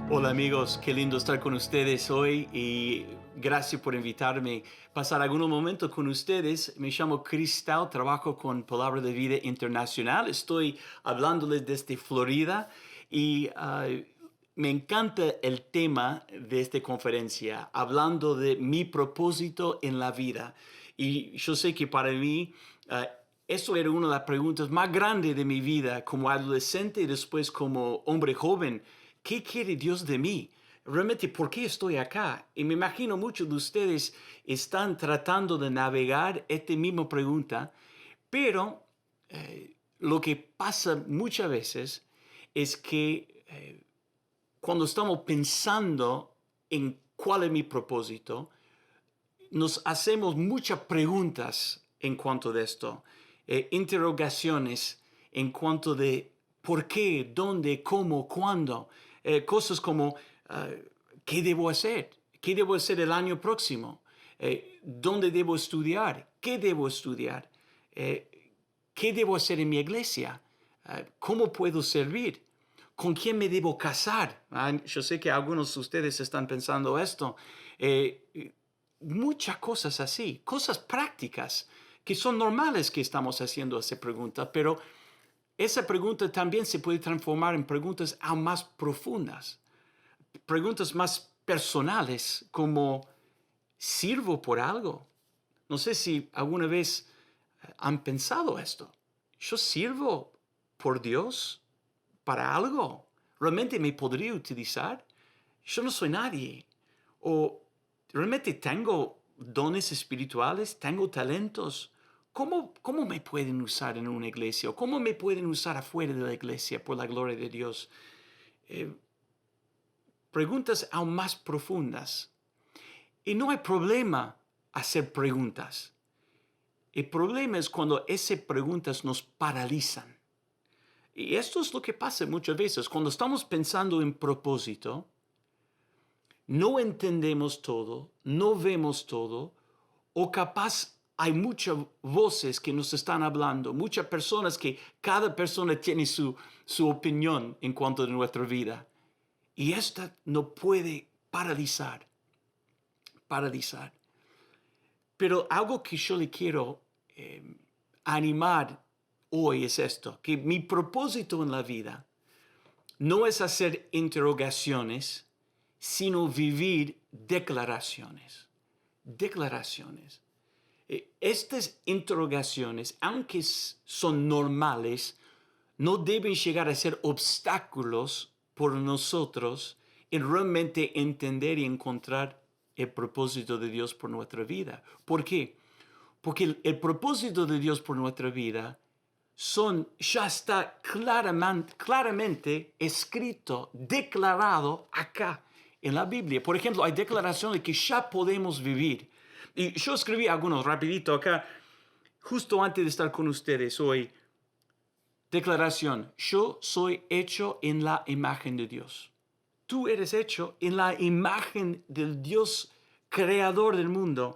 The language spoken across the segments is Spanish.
Hola amigos, qué lindo estar con ustedes hoy y gracias por invitarme a pasar algunos momentos con ustedes. Me llamo Cristal, trabajo con Palabra de Vida Internacional. Estoy hablándoles desde Florida y me encanta el tema de esta conferencia, hablando de mi propósito en la vida. Y yo sé que para mí eso era una de las preguntas más grandes de mi vida como adolescente y después como hombre joven. ¿Qué quiere Dios de mí? Realmente, ¿por qué estoy acá? Y me imagino muchos de ustedes están tratando de navegar esta misma pregunta, pero lo que pasa muchas veces es que cuando estamos pensando en cuál es mi propósito, nos hacemos muchas preguntas en cuanto de esto, interrogaciones en cuanto de por qué, dónde, cómo, cuándo, cosas como ¿qué debo hacer? ¿Qué debo hacer el año próximo? ¿Dónde debo estudiar? ¿Qué debo estudiar? ¿Qué debo hacer en mi iglesia? ¿Cómo puedo servir? ¿Con quién me debo casar? Yo sé que algunos de ustedes están pensando esto. Muchas cosas así, cosas prácticas que son normales que estamos haciendo esa pregunta, pero esa pregunta también se puede transformar en preguntas aún más profundas, preguntas más personales como ¿sirvo por algo? No sé si alguna vez han pensado esto. ¿Yo sirvo por Dios para algo? ¿Realmente me podría utilizar? Yo no soy nadie. ¿O realmente tengo dones espirituales? ¿Tengo talentos? ¿Cómo me pueden usar en una iglesia? ¿O cómo me pueden usar afuera de la iglesia por la gloria de Dios? Eh, Preguntas aún más profundas. Y no hay problema hacer preguntas. El problema es cuando esas preguntas nos paralizan. Y esto es lo que pasa muchas veces. Cuando estamos pensando en propósito, no entendemos todo, no vemos todo, o capaz hay muchas voces que nos están hablando, muchas personas que cada persona tiene su opinión en cuanto a nuestra vida. Y esta no puede paralizar. Pero algo que yo le quiero animar hoy es esto, que mi propósito en la vida no es hacer interrogaciones, sino vivir declaraciones. Declaraciones. Estas interrogaciones, aunque son normales, no deben llegar a ser obstáculos por nosotros en realmente entender y encontrar el propósito de Dios por nuestra vida. ¿Por qué? Porque el propósito de Dios por nuestra vida ya está claramente escrito, declarado acá en la Biblia. Por ejemplo, hay declaraciones que ya podemos vivir. Y yo escribí algunos rapidito acá, justo antes de estar con ustedes hoy. Declaración, yo soy hecho en la imagen de Dios. Tú eres hecho en la imagen del Dios creador del mundo.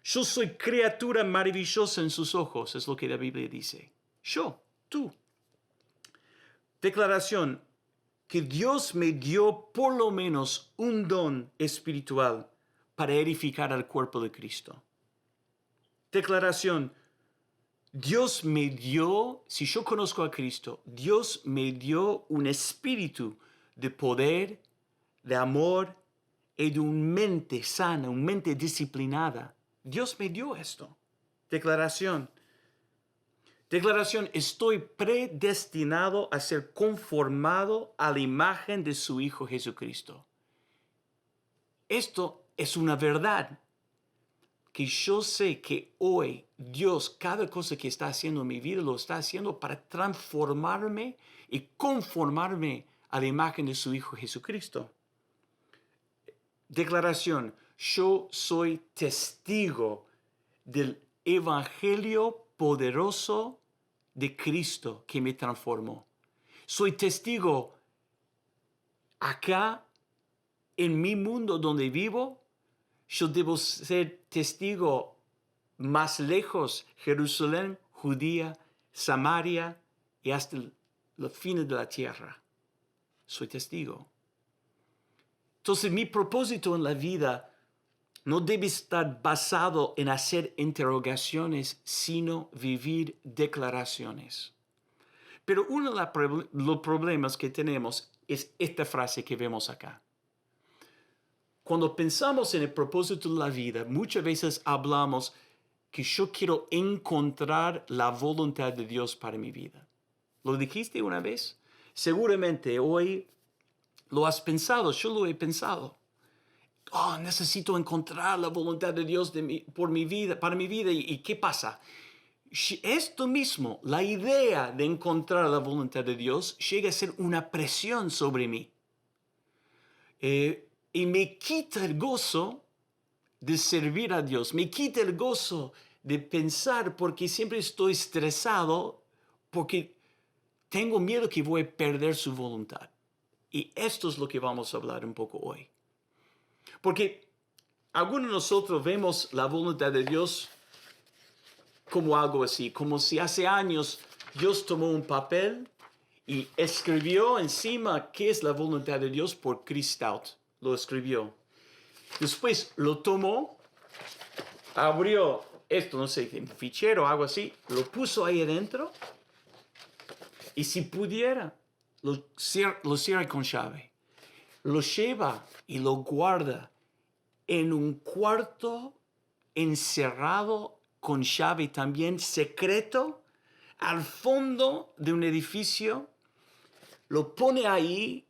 Yo soy criatura maravillosa en sus ojos, es lo que la Biblia dice. Yo, tú. Declaración, que Dios me dio por lo menos un don espiritual para edificar al cuerpo de Cristo. Declaración, Dios me dio, si yo conozco a Cristo, Dios me dio un espíritu de poder, de amor y de una mente sana, una mente disciplinada. Dios me dio esto. Declaración. Declaración, estoy predestinado a ser conformado a la imagen de su Hijo Jesucristo. Esto es una verdad que yo sé que hoy Dios, cada cosa que está haciendo en mi vida, lo está haciendo para transformarme y conformarme a la imagen de su Hijo Jesucristo. Declaración, yo soy testigo del Evangelio poderoso de Cristo que me transformó. Soy testigo acá en mi mundo donde vivo. Yo debo ser testigo más lejos, Jerusalén, Judía, Samaria y hasta los fines de la tierra. Soy testigo. Entonces, mi propósito en la vida no debe estar basado en hacer interrogaciones, sino vivir declaraciones. Pero uno de los problemas que tenemos es esta frase que vemos acá. Cuando pensamos en el propósito de la vida, muchas veces hablamos que yo quiero encontrar la voluntad de Dios para mi vida. ¿Lo dijiste una vez? Seguramente hoy lo has pensado, yo lo he pensado. Oh, necesito encontrar la voluntad de Dios para mi vida. ¿Y qué pasa? Esto mismo, la idea de encontrar la voluntad de Dios, llega a ser una presión sobre mí. Y me quita el gozo de servir a Dios. Me quita el gozo de pensar porque siempre estoy estresado porque tengo miedo que voy a perder su voluntad. Y esto es lo que vamos a hablar un poco hoy. Porque algunos de nosotros vemos la voluntad de Dios como algo así, como si hace años Dios tomó un papel y escribió encima qué es la voluntad de Dios por Chris Stout. Lo escribió. Después lo tomó, abrió esto, no sé, un fichero o algo así, lo puso ahí adentro y si pudiera, lo cierra con llave. Lo lleva y lo guarda en un cuarto encerrado con llave también secreto al fondo de un edificio. Lo pone ahí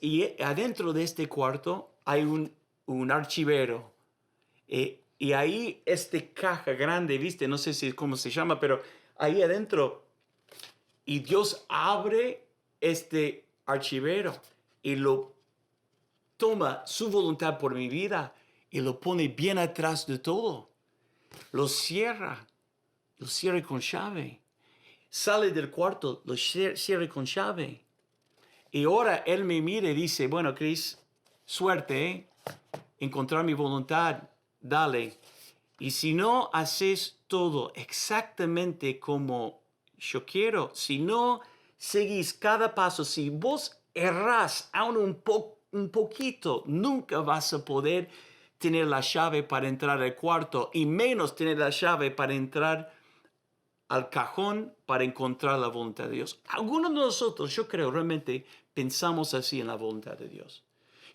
y adentro de este cuarto hay un archivero. Y ahí caja grande, ¿viste? No sé cómo se llama, pero ahí adentro. Y Dios abre este archivero y lo toma su voluntad por mi vida y lo pone bien atrás de todo. Lo cierra con llave. Sale del cuarto, lo cierra con llave. Y ahora él me mira y dice, bueno, Chris, suerte, ¿eh? Encontrar mi voluntad, dale. Y si no haces todo exactamente como yo quiero, si no seguís cada paso, si vos errás aún un poquito, nunca vas a poder tener la llave para entrar al cuarto y menos tener la llave para entrar al cajón para encontrar la voluntad de Dios. Algunos de nosotros, yo creo, realmente pensamos así en la voluntad de Dios,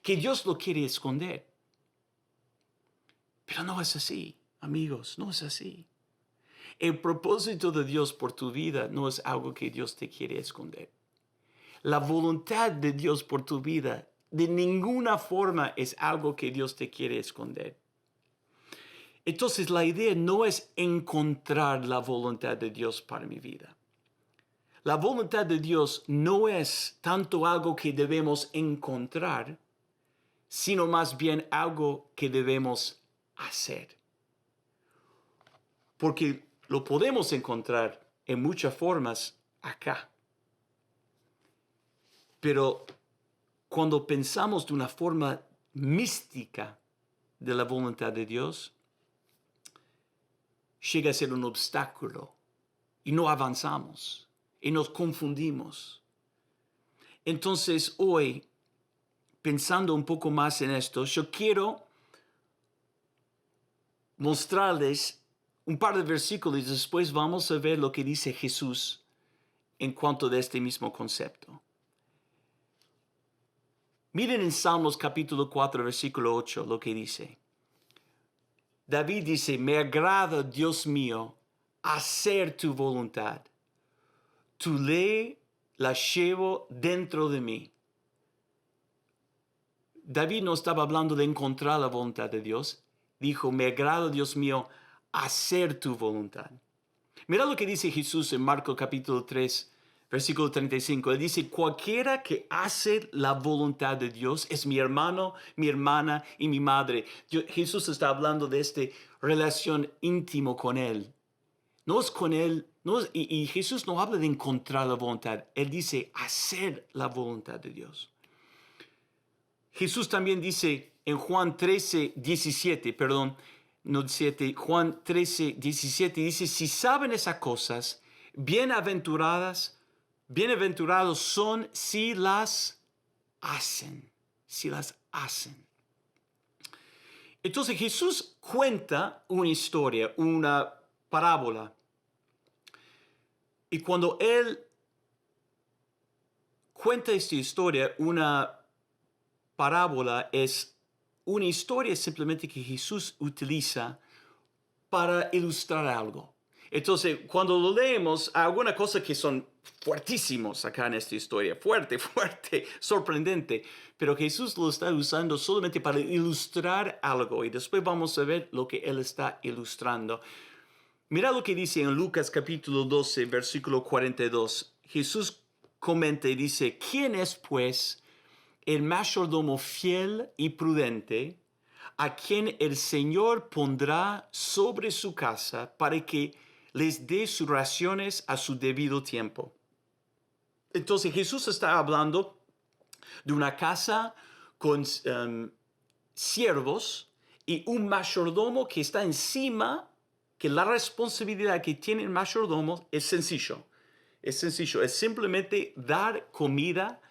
que Dios lo quiere esconder. Pero no es así, amigos, no es así. El propósito de Dios por tu vida no es algo que Dios te quiere esconder. La voluntad de Dios por tu vida de ninguna forma es algo que Dios te quiere esconder. Entonces la idea no es encontrar la voluntad de Dios para mi vida. La voluntad de Dios no es tanto algo que debemos encontrar, sino más bien algo que debemos hacer. Porque lo podemos encontrar en muchas formas acá. Pero cuando pensamos de una forma mística de la voluntad de Dios, llega a ser un obstáculo y no avanzamos y nos confundimos. Entonces hoy, pensando un poco más en esto, yo quiero mostrarles un par de versículos y después vamos a ver lo que dice Jesús en cuanto a este mismo concepto. Miren en Salmos capítulo 4, versículo 8, lo que dice. David dice, me agrada, Dios mío, hacer tu voluntad. Tu ley la llevo dentro de mí. David no estaba hablando de encontrar la voluntad de Dios. Dijo, me agrada, Dios mío, hacer tu voluntad. Mira lo que dice Jesús en Marcos capítulo 3, versículo 35. Él dice, cualquiera que hace la voluntad de Dios es mi hermano, mi hermana y mi madre. Jesús está hablando de esta relación íntimo con Él. No es con Él, y Jesús no habla de encontrar la voluntad. Él dice hacer la voluntad de Dios. Jesús también dice en Juan 13, 17, Juan 13, 17, dice, si saben esas cosas, bienaventurados son si las hacen. si las hacen. Entonces Jesús cuenta una historia, una parábola. Y cuando Él cuenta esta historia, una parábola es una historia simplemente que Jesús utiliza para ilustrar algo. Entonces, cuando lo leemos, hay algunas cosas que son fuertísimos acá en esta historia. Fuerte, fuerte, sorprendente. Pero Jesús lo está usando solamente para ilustrar algo. Y después vamos a ver lo que Él está ilustrando. Mira lo que dice en Lucas capítulo 12, versículo 42. Jesús comenta y dice, ¿quién es pues el mayordomo fiel y prudente a quien el Señor pondrá sobre su casa para que les dé sus raciones a su debido tiempo? Entonces Jesús está hablando de una casa con siervos y un mayordomo que está encima, que la responsabilidad que tiene el mayordomo es sencillo. Es sencillo, es simplemente dar comida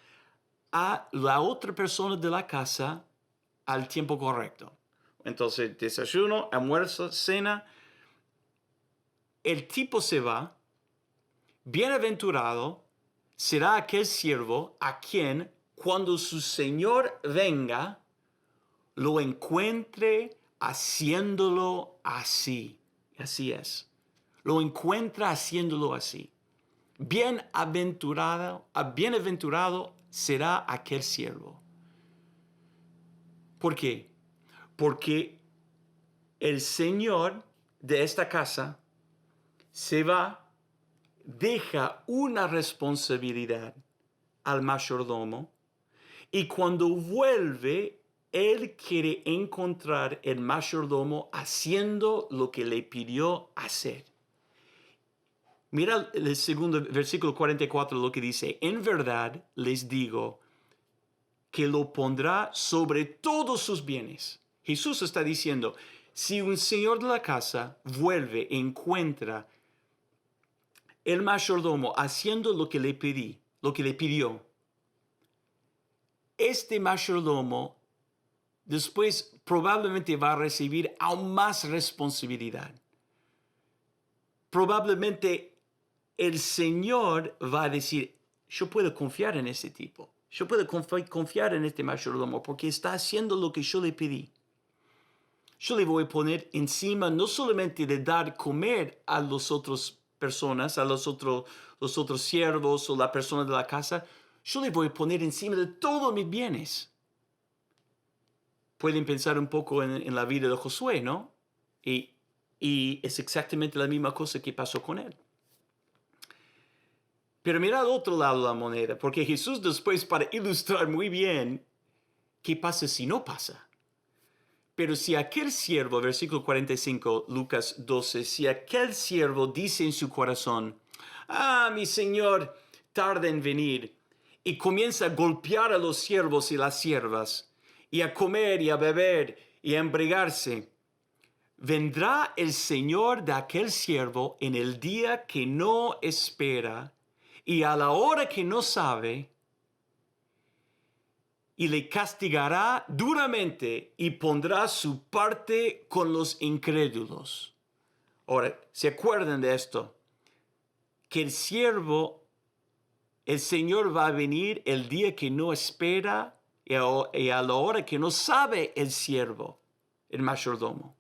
a la otra persona de la casa al tiempo correcto. Entonces, desayuno, almuerzo, cena. El tipo se va. Bienaventurado será aquel siervo a quien, cuando su señor venga, lo encuentre haciéndolo así. Así es. Lo encuentra haciéndolo así. Bienaventurado será aquel siervo. ¿Por qué? Porque el señor de esta casa se va, deja una responsabilidad al mayordomo y cuando vuelve, él quiere encontrar el mayordomo haciendo lo que le pidió hacer. Mira el segundo versículo 44 lo que dice, en verdad les digo que lo pondrá sobre todos sus bienes. Jesús está diciendo, si un señor de la casa vuelve e encuentra el mayordomo haciendo lo que le pidió, este mayordomo después probablemente va a recibir aún más responsabilidad. Probablemente el Señor va a decir, yo puedo confiar en ese tipo. Yo puedo confiar en este mayordomo porque está haciendo lo que yo le pedí. Yo le voy a poner encima no solamente de dar comer a las otras personas, a los otros siervos o la persona de la casa, yo le voy a poner encima de todos mis bienes. Pueden pensar un poco en la vida de Josué, ¿no? Y es exactamente la misma cosa que pasó con él. Pero mira al otro lado de la moneda, porque Jesús después, para ilustrar muy bien qué pasa si no pasa. Pero si aquel siervo, versículo 45, Lucas 12, si aquel siervo dice en su corazón, mi señor tarda en venir, y comienza a golpear a los siervos y las siervas, y a comer y a beber y a embriagarse, vendrá el señor de aquel siervo en el día que no espera, y a la hora que no sabe, y le castigará duramente y pondrá su parte con los incrédulos. Ahora, ¿se acuerdan de esto? Que el Señor va a venir el día que no espera y a la hora que no sabe el siervo, el mayordomo.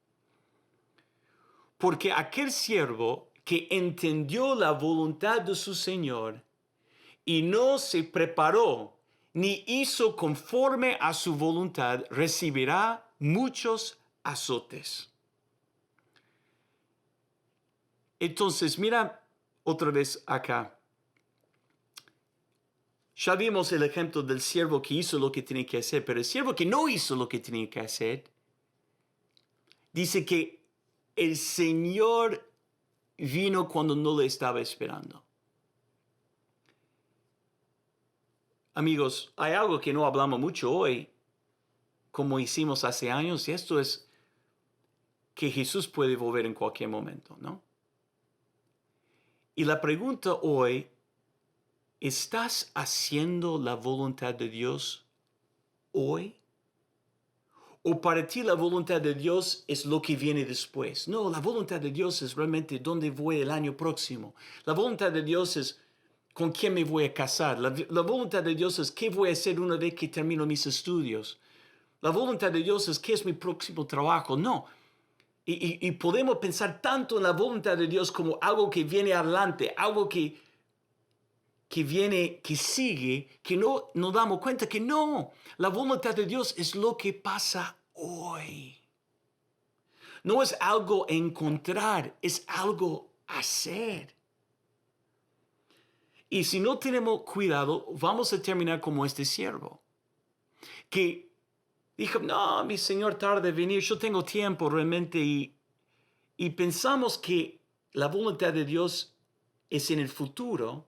Porque aquel siervo que entendió la voluntad de su Señor y no se preparó ni hizo conforme a su voluntad, recibirá muchos azotes. Entonces, mira otra vez acá. Ya vimos el ejemplo del siervo que hizo lo que tenía que hacer, pero el siervo que no hizo lo que tenía que hacer, dice que el Señor vino cuando no le estaba esperando. Amigos, hay algo que no hablamos mucho hoy, como hicimos hace años, y esto es que Jesús puede volver en cualquier momento, ¿no? Y la pregunta hoy, ¿estás haciendo la voluntad de Dios hoy? ¿O para ti la voluntad de Dios es lo que viene después? No, la voluntad de Dios es realmente dónde voy el año próximo. La voluntad de Dios es con quién me voy a casar. La voluntad de Dios es qué voy a hacer una vez que termino mis estudios. La voluntad de Dios es qué es mi próximo trabajo. No. Y podemos pensar tanto en la voluntad de Dios como algo que viene adelante, algo que viene, que sigue, que no nos damos cuenta que no. La voluntad de Dios es lo que pasa hoy. No es algo a encontrar, es algo a hacer. Y si no tenemos cuidado, vamos a terminar como este siervo, que dijo, no, mi Señor tarde de venir, yo tengo tiempo realmente, y pensamos que la voluntad de Dios es en el futuro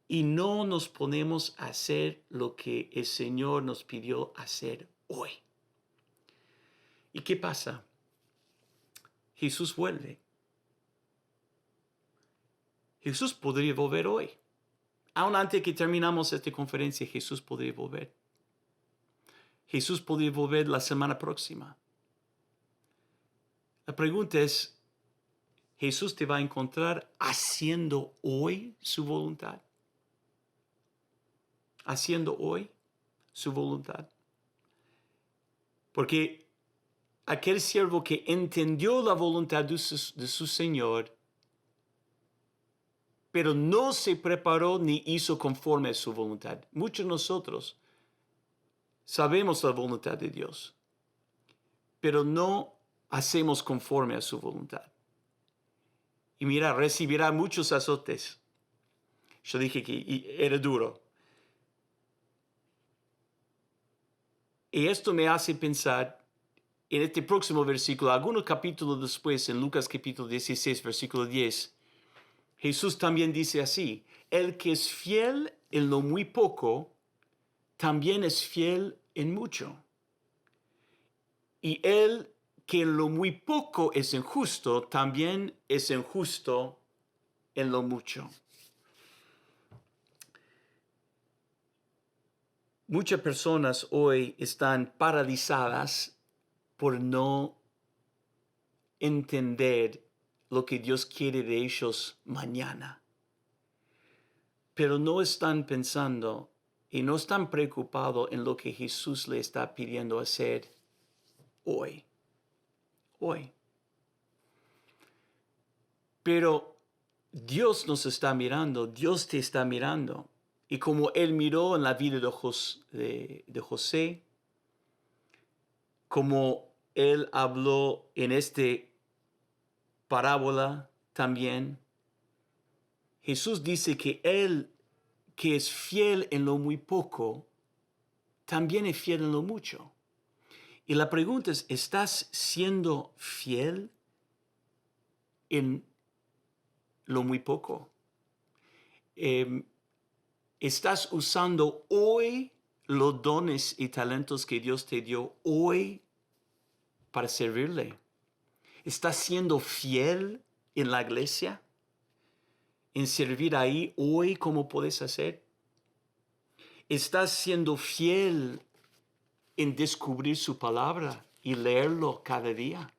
y no nos ponemos a hacer lo que el Señor nos pidió hacer hoy. ¿Y qué pasa? Jesús vuelve. Jesús podría volver hoy. Aún antes que terminamos esta conferencia, Jesús podría volver. Jesús podría volver la semana próxima. La pregunta es, ¿Jesús te va a encontrar haciendo hoy su voluntad? ¿Haciendo hoy su voluntad? Porque aquel siervo que entendió la voluntad de su Señor, pero no se preparó ni hizo conforme a su voluntad. Muchos de nosotros sabemos la voluntad de Dios, pero no hacemos conforme a su voluntad. Y mira, recibirá muchos azotes. Yo dije que era duro. Y esto me hace pensar en este próximo versículo, algunos capítulos después, en Lucas capítulo 16, versículo 10, Jesús también dice así: el que es fiel en lo muy poco, también es fiel en mucho. Y el que en lo muy poco es injusto, también es injusto en lo mucho. Muchas personas hoy están paralizadas por no entender lo que Dios quiere de ellos mañana. Pero no están pensando y no están preocupados en lo que Jesús le está pidiendo hacer hoy. Hoy. Pero Dios nos está mirando, Dios te está mirando. Y como Él miró en la vida de José, como Él habló en esta parábola también, Jesús dice que Él, que es fiel en lo muy poco, también es fiel en lo mucho. Y la pregunta es, ¿estás siendo fiel en lo muy poco? ¿Estás usando hoy los dones y talentos que Dios te dio hoy para servirle? ¿Estás siendo fiel en la iglesia? ¿En servir ahí hoy como puedes hacer? ¿Estás siendo fiel en descubrir su palabra y leerlo cada día?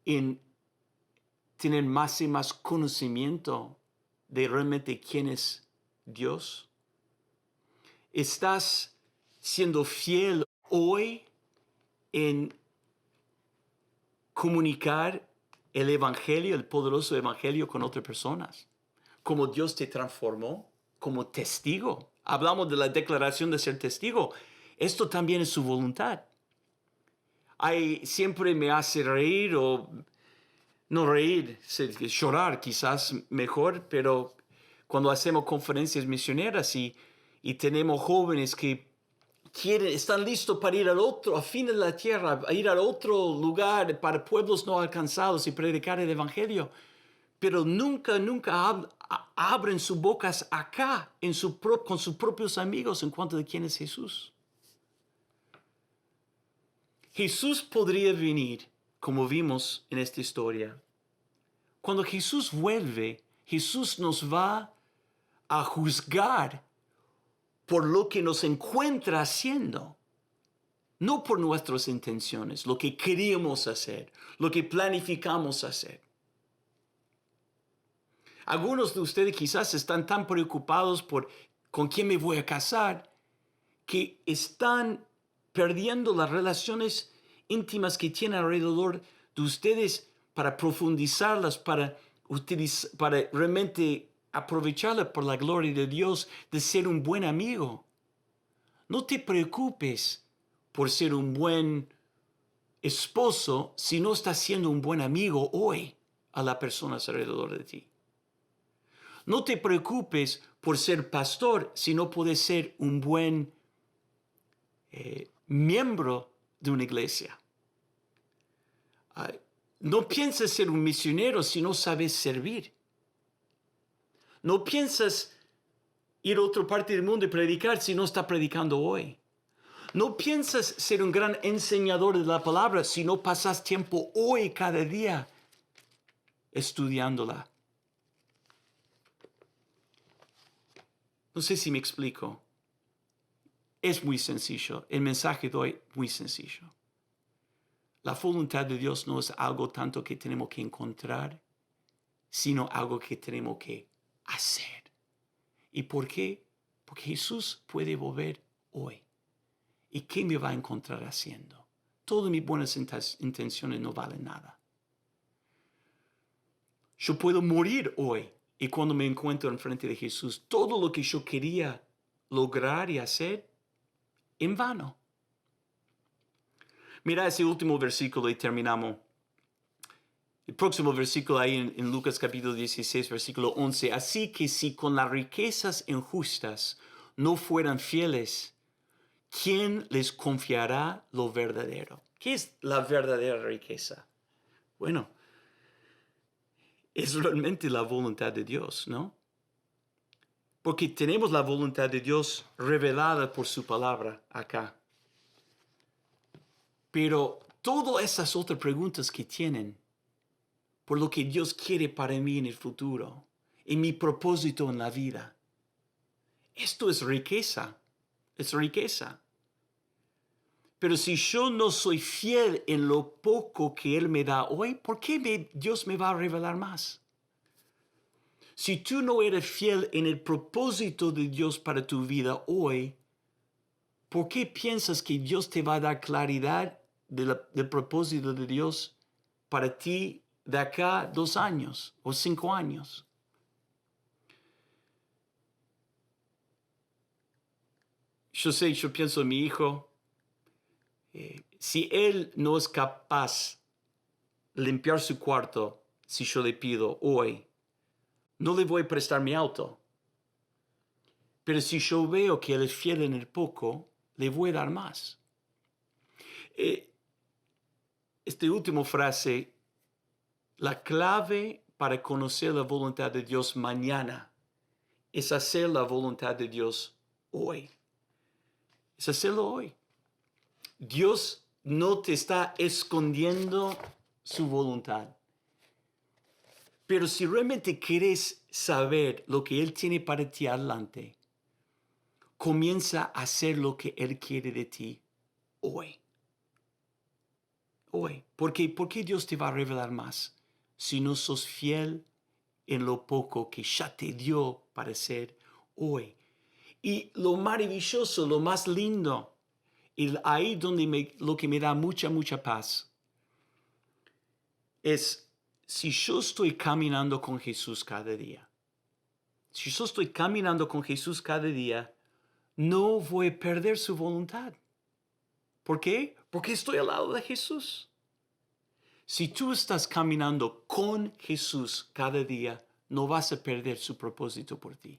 ¿En tener más y más conocimiento de realmente quién es Dios? ¿Estás siendo fiel hoy en comunicar el evangelio, el poderoso evangelio con otras personas? Como Dios te transformó como testigo. Hablamos de la declaración de ser testigo. Esto también es su voluntad. Siempre me hace reír, o no reír, llorar quizás mejor, pero cuando hacemos conferencias misioneras y tenemos jóvenes que están listos para ir al fin de la tierra, a ir al otro lugar para pueblos no alcanzados y predicar el evangelio, pero nunca abren sus bocas acá con sus propios amigos en cuanto de quién es Jesús. Jesús podría venir, como vimos en esta historia. Cuando Jesús vuelve, Jesús nos va a juzgar por lo que nos encuentra haciendo, no por nuestras intenciones, lo que queríamos hacer, lo que planificamos hacer. Algunos de ustedes quizás están tan preocupados por con quién me voy a casar que están perdiendo las relaciones íntimas que tienen alrededor de ustedes para profundizarlas, para realmente aprovecharlas por la gloria de Dios, de ser un buen amigo. No te preocupes por ser un buen esposo si no estás siendo un buen amigo hoy a las personas alrededor de ti. No te preocupes por ser pastor si no puedes ser un buen miembro de una iglesia. No pienses ser un misionero si no sabes servir. No piensas ir a otra parte del mundo y predicar si no estás predicando hoy. No piensas ser un gran enseñador de la palabra si no pasas tiempo hoy cada día estudiándola. No sé si me explico. Es muy sencillo. El mensaje de hoy muy sencillo. La voluntad de Dios no es algo tanto que tenemos que encontrar, sino algo que tenemos que hacer. ¿Y por qué? Porque Jesús puede volver hoy. ¿Y qué me va a encontrar haciendo? Todas mis buenas intenciones no valen nada. Yo puedo morir hoy y cuando me encuentro enfrente de Jesús, todo lo que yo quería lograr y hacer, en vano. Mira ese último versículo y terminamos. El próximo versículo ahí en Lucas capítulo 16, versículo 11. Así que si con las riquezas injustas no fueran fieles, ¿quién les confiará lo verdadero? ¿Qué es la verdadera riqueza? Bueno, es realmente la voluntad de Dios, ¿no? Porque tenemos la voluntad de Dios revelada por su palabra acá. Pero todas esas otras preguntas que tienen, por lo que Dios quiere para mí en el futuro, en mi propósito en la vida, esto es riqueza, es riqueza. Pero si yo no soy fiel en lo poco que Él me da hoy, ¿por qué Dios me va a revelar más? Si tú no eres fiel en el propósito de Dios para tu vida hoy, ¿por qué piensas que Dios te va a dar claridad del propósito de Dios para ti de acá 2 años o 5 años? Yo pienso en mi hijo. Si él no es capaz de limpiar su cuarto, si yo le pido hoy, no le voy a prestar mi auto. Pero si yo veo que él es fiel en el poco, le voy a dar más. Esta última frase, la clave para conocer la voluntad de Dios mañana es hacer la voluntad de Dios hoy. Es hacerlo hoy. Dios no te está escondiendo su voluntad. Pero si realmente quieres saber lo que Él tiene para ti adelante, comienza a hacer lo que Él quiere de ti hoy. Hoy. ¿Por qué Dios te va a revelar más si no sos fiel en lo poco que ya te dio para hacer hoy? Y lo maravilloso, lo más lindo, y ahí donde lo que me da mucha paz, es si yo estoy caminando con Jesús cada día. Si yo estoy caminando con Jesús cada día, no voy a perder su voluntad. ¿Por qué? Porque estoy al lado de Jesús. Si tú estás caminando con Jesús cada día, no vas a perder su propósito por ti.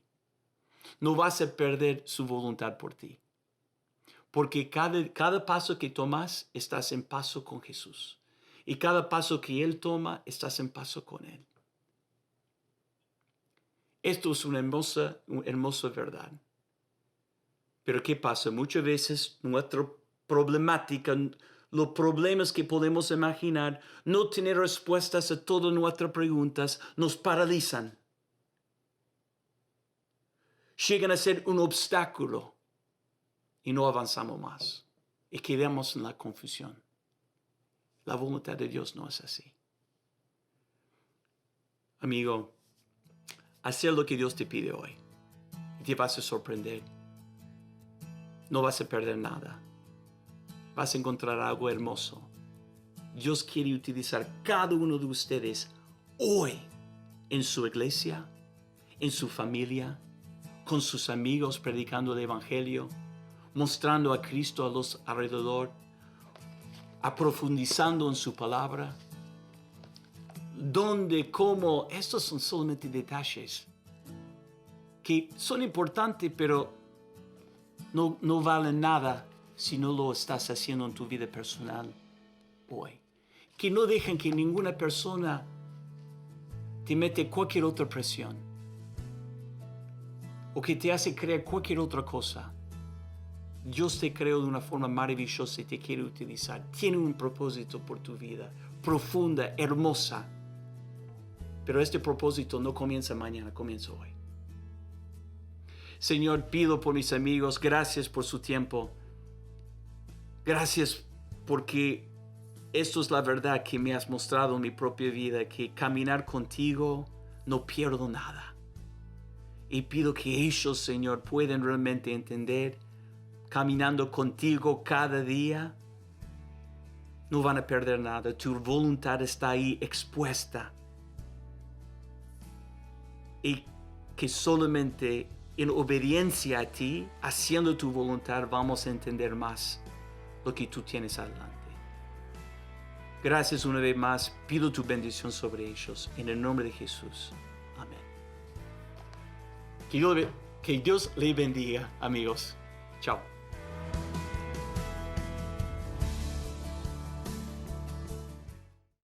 No vas a perder su voluntad por ti. Porque cada paso que tomas, estás en paso con Jesús. Y cada paso que Él toma, estás en paso con Él. Esto es una hermosa verdad. Pero ¿qué pasa? Muchas veces nuestra problemática, los problemas que podemos imaginar, no tener respuestas a todas nuestras preguntas, nos paralizan. llegan a ser un obstáculo y no avanzamos más y quedamos en la confusión. La voluntad de Dios no es así. Amigo, hacer lo que Dios te pide hoy y te vas a sorprender. No vas a perder nada. Vas a encontrar algo hermoso. Dios quiere utilizar cada uno de ustedes hoy en su iglesia, en su familia, con sus amigos predicando el Evangelio, mostrando a Cristo a los alrededor, aprofundizando en su palabra. Dónde, cómo, estos son solamente detalles que son importantes, pero no valen nada si no lo estás haciendo en tu vida personal hoy. Que no dejen que ninguna persona te mete cualquier otra presión o que te hace creer cualquier otra cosa. Dios te creó de una forma maravillosa y te quiere utilizar. Tiene un propósito por tu vida, profunda, hermosa. Pero este propósito no comienza mañana, comienza hoy. Señor, pido por mis amigos, gracias por su tiempo. Gracias porque esto es la verdad que me has mostrado en mi propia vida, que caminar contigo no pierdo nada. Y pido que ellos, Señor, puedan realmente entender, caminando contigo cada día, no van a perder nada. Tu voluntad está ahí expuesta. Y que solamente en obediencia a ti, haciendo tu voluntad, vamos a entender más lo que tú tienes adelante. Gracias una vez más. Pido tu bendición sobre ellos. En el nombre de Jesús. Amén. Que Dios le bendiga, amigos. Chao.